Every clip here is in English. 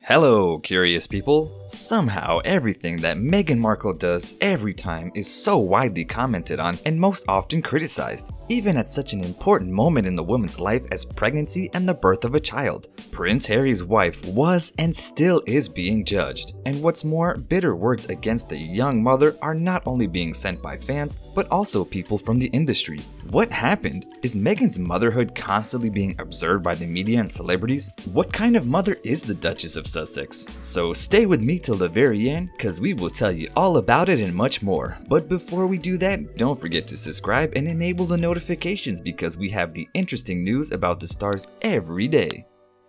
Hello, curious people! Somehow, everything that Meghan Markle does every time is so widely commented on and most often criticized, even at such an important moment in the woman's life as pregnancy and the birth of a child. Prince Harry's wife was and still is being judged, and what's more, bitter words against the young mother are not only being sent by fans, but also people from the industry. What happened? Is Meghan's motherhood constantly being observed by the media and celebrities? What kind of mother is the Duchess of Sussex? So stay with me till the very end, cause we will tell you all about it and much more. But before we do that, don't forget to subscribe and enable the notifications because we have the interesting news about the stars every day.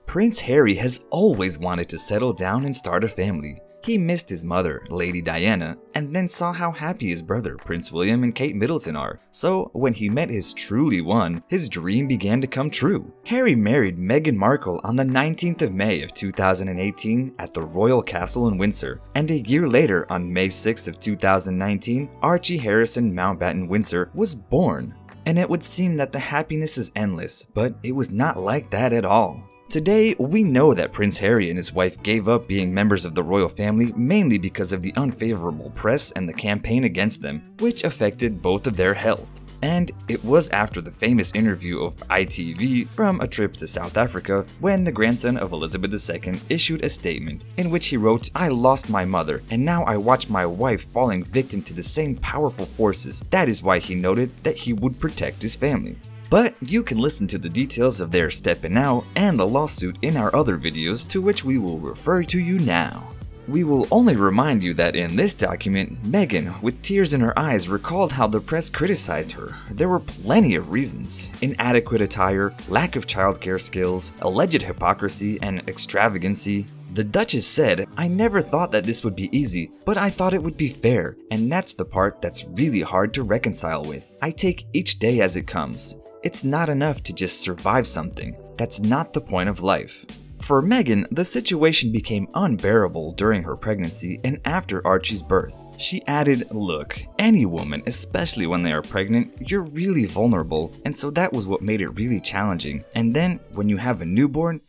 Prince Harry has always wanted to settle down and start a family. He missed his mother, Lady Diana, and then saw how happy his brother, Prince William and Kate Middleton are. So when he met his truly one, his dream began to come true. Harry married Meghan Markle on the 19th of May of 2018 at the Royal Castle in Windsor, and a year later, on May 6th of 2019, Archie Harrison Mountbatten Windsor was born. And it would seem that the happiness is endless, but it was not like that at all. Today, we know that Prince Harry and his wife gave up being members of the royal family mainly because of the unfavorable press and the campaign against them, which affected both of their health. And it was after the famous interview of ITV from a trip to South Africa when the grandson of Elizabeth II issued a statement in which he wrote, "I lost my mother, and now I watch my wife falling victim to the same powerful forces. That is why he noted that he would protect his family." But you can listen to the details of their stepping out and the lawsuit in our other videos, to which we will refer to you now. We will only remind you that in this document, Meghan, with tears in her eyes, recalled how the press criticized her. There were plenty of reasons: inadequate attire, lack of childcare skills, alleged hypocrisy, and extravagancy. The Duchess said, "I never thought that this would be easy, but I thought it would be fair, and that's the part that's really hard to reconcile with. I take each day as it comes. It's not enough to just survive something. That's not the point of life." For Meghan, the situation became unbearable during her pregnancy and after Archie's birth. She added, "Look, any woman, especially when they are pregnant, you're really vulnerable, and so that was what made it really challenging. And then, when you have a newborn,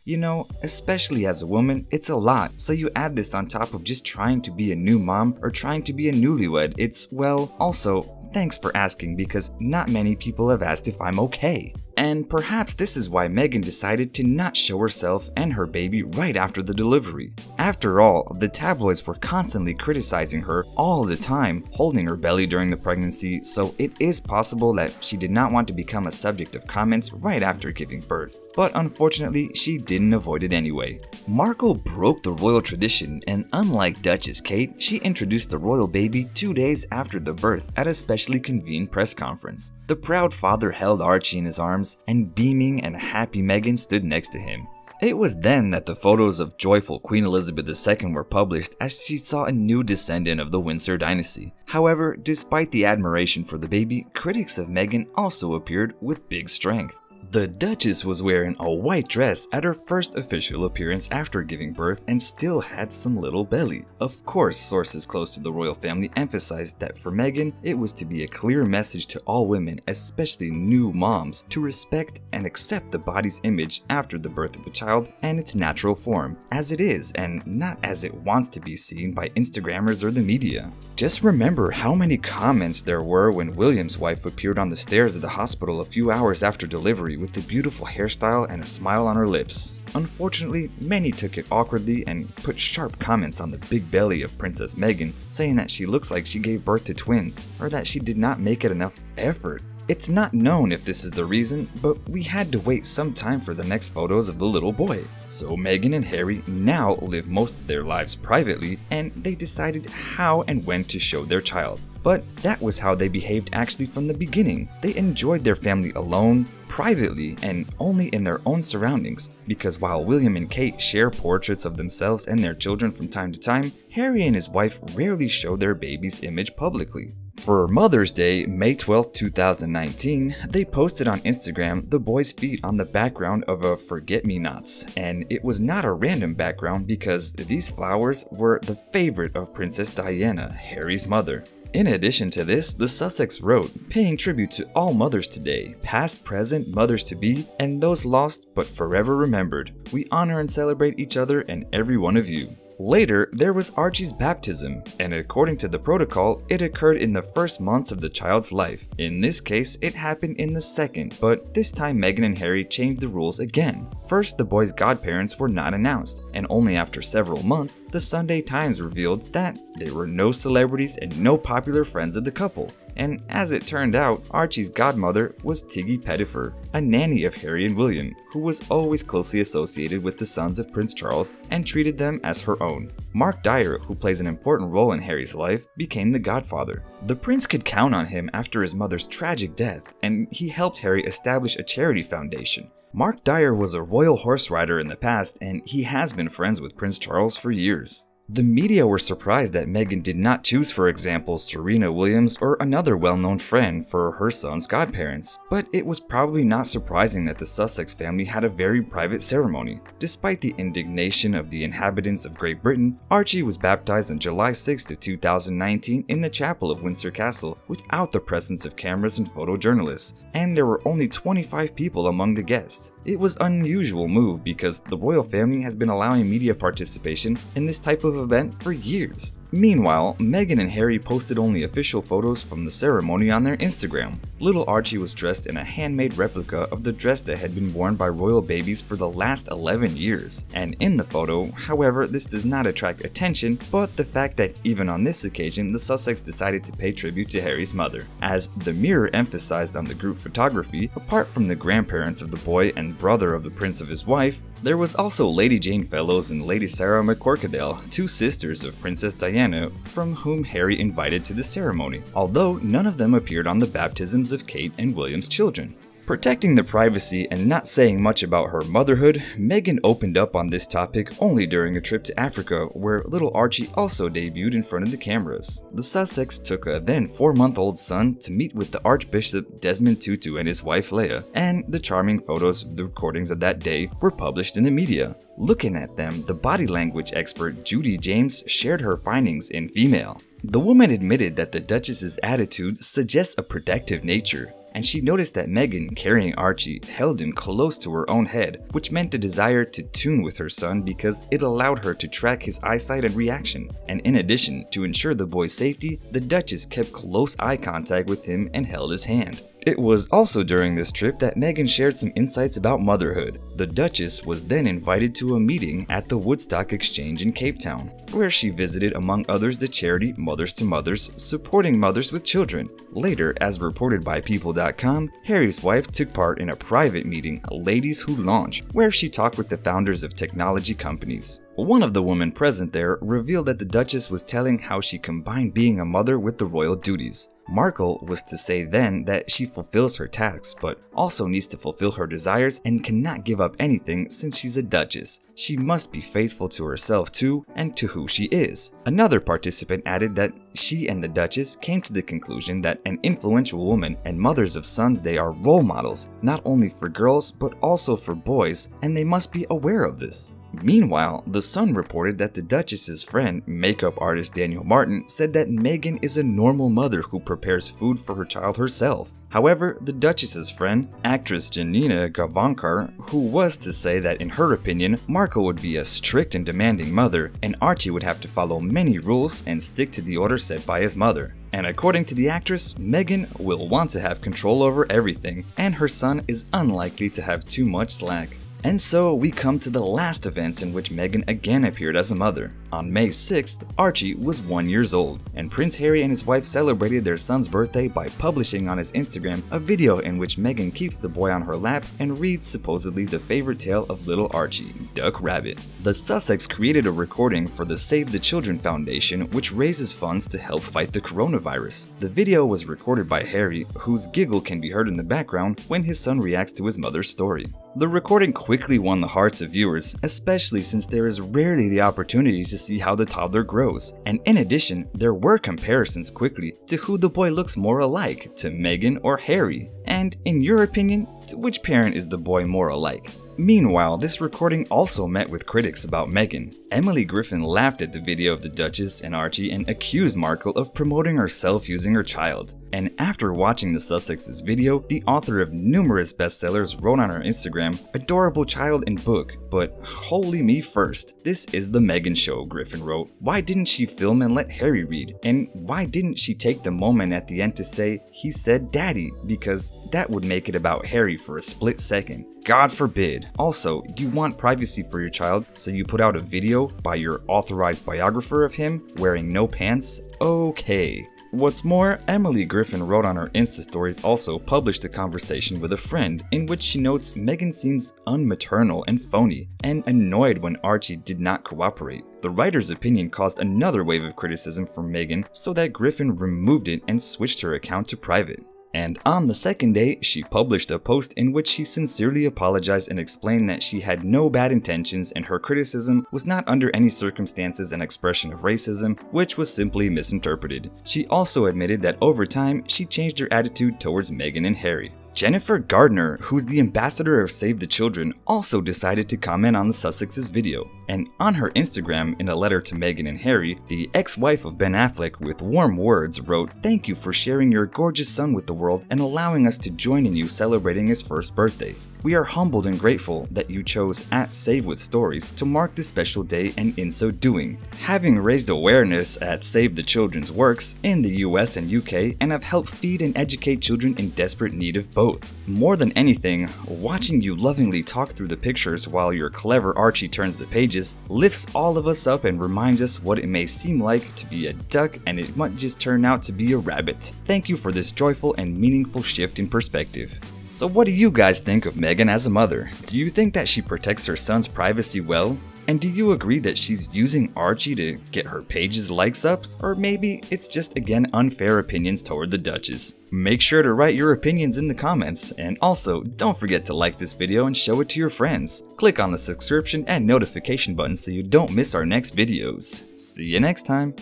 especially as a woman, it's a lot. So you add this on top of just trying to be a new mom or trying to be a newlywed. It's, well, also, thanks for asking because not many people have asked if I'm okay." And perhaps this is why Meghan decided to not show herself and her baby right after the delivery. After all, the tabloids were constantly criticizing her all the time, holding her belly during the pregnancy, so it is possible that she did not want to become a subject of comments right after giving birth. But unfortunately, she didn't avoid it anyway. Markle broke the royal tradition, and unlike Duchess Kate, she introduced the royal baby 2 days after the birth at a specially convened press conference. The proud father held Archie in his arms, and beaming and happy Meghan stood next to him. It was then that the photos of joyful Queen Elizabeth II were published as she saw a new descendant of the Windsor dynasty. However, despite the admiration for the baby, critics of Meghan also appeared with big strength. The Duchess was wearing a white dress at her first official appearance after giving birth and still had some little belly. Of course, sources close to the royal family emphasized that for Meghan, it was to be a clear message to all women, especially new moms, to respect and accept the body's image after the birth of a child and its natural form, as it is and not as it wants to be seen by Instagrammers or the media. Just remember how many comments there were when William's wife appeared on the stairs of the hospital a few hours after delivery with a beautiful hairstyle and a smile on her lips. Unfortunately, many took it awkwardly and put sharp comments on the big belly of Princess Meghan, saying that she looks like she gave birth to twins, or that she did not make it enough effort. It's not known if this is the reason, but we had to wait some time for the next photos of the little boy. So Meghan and Harry now live most of their lives privately, and they decided how and when to show their child. But that was how they behaved actually from the beginning. They enjoyed their family alone, privately, and only in their own surroundings, because while William and Kate share portraits of themselves and their children from time to time, Harry and his wife rarely show their baby's image publicly. For Mother's Day, May 12, 2019, they posted on Instagram the boy's feet on the background of a forget-me-nots, and it was not a random background because these flowers were the favorite of Princess Diana, Harry's mother. In addition to this, the Sussex wrote, paying tribute to all mothers today, past, present, mothers-to-be, and those lost but forever remembered. We honor and celebrate each other and every one of you. Later, there was Archie's baptism, and according to the protocol, it occurred in the first months of the child's life. In this case, it happened in the second, but this time Meghan and Harry changed the rules again. First, the boy's godparents were not announced, and only after several months, the Sunday Times revealed that there were no celebrities and no popular friends of the couple. And as it turned out, Archie's godmother was Tiggy Pettifer, a nanny of Harry and William, who was always closely associated with the sons of Prince Charles and treated them as her own. Mark Dyer, who plays an important role in Harry's life, became the godfather. The prince could count on him after his mother's tragic death, and he helped Harry establish a charity foundation. Mark Dyer was a royal horse rider in the past, and he has been friends with Prince Charles for years. The media were surprised that Meghan did not choose, for example, Serena Williams or another well-known friend for her son's godparents, but it was probably not surprising that the Sussex family had a very private ceremony. Despite the indignation of the inhabitants of Great Britain, Archie was baptized on July 6, 2019 in the chapel of Windsor Castle without the presence of cameras and photojournalists, and there were only 25 people among the guests. It was an unusual move because the royal family has been allowing media participation in this type of event for years. Meanwhile, Meghan and Harry posted only official photos from the ceremony on their Instagram. Little Archie was dressed in a handmade replica of the dress that had been worn by royal babies for the last 11 years. And in the photo, however, this does not attract attention, but the fact that even on this occasion, the Sussex decided to pay tribute to Harry's mother. As the Mirror emphasized on the group photography, apart from the grandparents of the boy and brother of the prince of his wife, there was also Lady Jane Fellows and Lady Sarah McCorquodale, two sisters of Princess Diana, from whom Harry invited to the ceremony, although none of them appeared on the baptisms of Kate and William's children. Protecting the privacy and not saying much about her motherhood, Meghan opened up on this topic only during a trip to Africa, where little Archie also debuted in front of the cameras. The Sussex took a then 4-month-old son to meet with the Archbishop Desmond Tutu and his wife Leia, and the charming photos of the recordings of that day were published in the media. Looking at them, the body language expert Judy James shared her findings in female. The woman admitted that the Duchess's attitude suggests a protective nature, and she noticed that Meghan, carrying Archie, held him close to her own head, which meant a desire to tune with her son because it allowed her to track his eyesight and reaction. And in addition, to ensure the boy's safety, the Duchess kept close eye contact with him and held his hand. It was also during this trip that Meghan shared some insights about motherhood. The Duchess was then invited to a meeting at the Woodstock Exchange in Cape Town, where she visited among others the charity Mothers to Mothers, supporting mothers with children. Later, as reported by People.com, Harry's wife took part in a private meeting, Ladies Who Launch, where she talked with the founders of technology companies. One of the women present there revealed that the Duchess was telling how she combined being a mother with the royal duties. Markle was to say then that she fulfills her tasks, but also needs to fulfill her desires and cannot give up anything since she's a duchess. She must be faithful to herself too and to who she is. Another participant added that she and the Duchess came to the conclusion that an influential woman and mothers of sons they are role models, not only for girls but also for boys, and they must be aware of this. Meanwhile, The Sun reported that the Duchess's friend, makeup artist Daniel Martin, said that Meghan is a normal mother who prepares food for her child herself. However, the Duchess's friend, actress Janina Gavankar, who was to say that in her opinion, Markle would be a strict and demanding mother, and Archie would have to follow many rules and stick to the order set by his mother. And according to the actress, Meghan will want to have control over everything, and her son is unlikely to have too much slack. And so we come to the last events in which Meghan again appeared as a mother. On May 6th, Archie was 1 year old, and Prince Harry and his wife celebrated their son's birthday by publishing on his Instagram a video in which Meghan keeps the boy on her lap and reads supposedly the favorite tale of little Archie, Duck Rabbit. The Sussex created a recording for the Save the Children Foundation, which raises funds to help fight the coronavirus. The video was recorded by Harry, whose giggle can be heard in the background when his son reacts to his mother's story. The recording quickly won the hearts of viewers, especially since there is rarely the opportunity to see how the toddler grows. And in addition, there were comparisons quickly to who the boy looks more alike, to Meghan or Harry. And in your opinion, to which parent is the boy more alike? Meanwhile, this recording also met with critics about Meghan. Emily Griffin laughed at the video of the Duchess and Archie and accused Markle of promoting herself using her child. And after watching the Sussex's video, the author of numerous bestsellers wrote on her Instagram, "Adorable child and book, but holy me first. This is the Meghan show," Griffin wrote. "Why didn't she film and let Harry read? And why didn't she take the moment at the end to say, 'He said daddy,' because that would make it about Harry for a split second. God forbid. Also, you want privacy for your child, so you put out a video by your authorized biographer of him wearing no pants? Okay." What's more, Emily Griffin wrote on her Insta stories also published a conversation with a friend in which she notes Meghan seems unmaternal and phony, and annoyed when Archie did not cooperate. The writer's opinion caused another wave of criticism from Meghan, so that Griffin removed it and switched her account to private. And on the second day, she published a post in which she sincerely apologized and explained that she had no bad intentions and her criticism was not under any circumstances an expression of racism, which was simply misinterpreted. She also admitted that over time, she changed her attitude towards Meghan and Harry. Jennifer Gardner, who's the ambassador of Save the Children, also decided to comment on the Sussex's video. And on her Instagram, in a letter to Meghan and Harry, the ex-wife of Ben Affleck with warm words wrote, "Thank you for sharing your gorgeous son with the world and allowing us to join in you celebrating his first birthday. We are humbled and grateful that you chose @SaveWithStories to mark this special day, and in so doing, having raised awareness at Save the Children's works in the US and UK and have helped feed and educate children in desperate need of both. More than anything, watching you lovingly talk through the pictures while your clever Archie turns the pages lifts all of us up and reminds us what it may seem like to be a duck and it might just turn out to be a rabbit. Thank you for this joyful and meaningful shift in perspective." So what do you guys think of Meghan as a mother? Do you think that she protects her son's privacy well? And do you agree that she's using Archie to get her page's likes up? Or maybe it's just again unfair opinions toward the Duchess? Make sure to write your opinions in the comments, and also don't forget to like this video and show it to your friends. Click on the subscription and notification button so you don't miss our next videos. See you next time!